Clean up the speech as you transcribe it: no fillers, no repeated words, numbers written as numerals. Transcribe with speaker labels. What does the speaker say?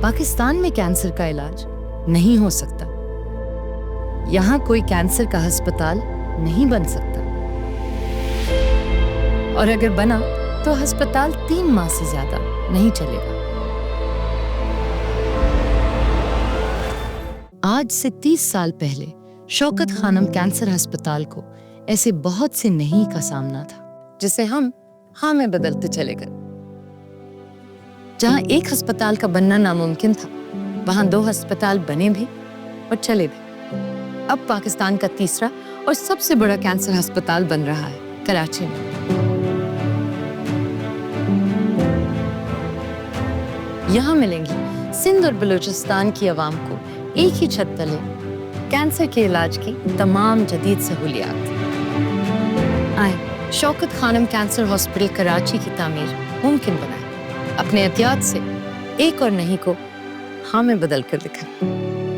Speaker 1: پاکستان میں کینسر کا علاج نہیں ہو سکتا. یہاں کوئی کینسر کا ہسپتال نہیں بن سکتا، اور اگر بنا تو ہسپتال 3 ماہ سے زیادہ نہیں چلے گا. آج سے 30 سال پہلے شوکت خانم کینسر ہسپتال کو ایسے بہت سے نہیں کا سامنا تھا جسے ہم ہاں میں بدلتے چلے گئے. جہاں ایک ہسپتال کا بننا ناممکن تھا، وہاں 2 ہسپتال بنے بھی اور چلے بھی. اب پاکستان کا تیسرا اور سب سے بڑا کینسر ہسپتال بن رہا ہے کراچی میں. یہاں ملیں گی سندھ اور بلوچستان کی عوام کو ایک ہی چھت تلے کینسر کے علاج کی تمام جدید سہولیات. آئیں شوکت خانم کینسر ہاسپٹل کراچی کی تعمیر ممکن بنائیں. اپنے احتیاط سے ایک اور نہیں کو ہاں میں بدل کر دکھائیں.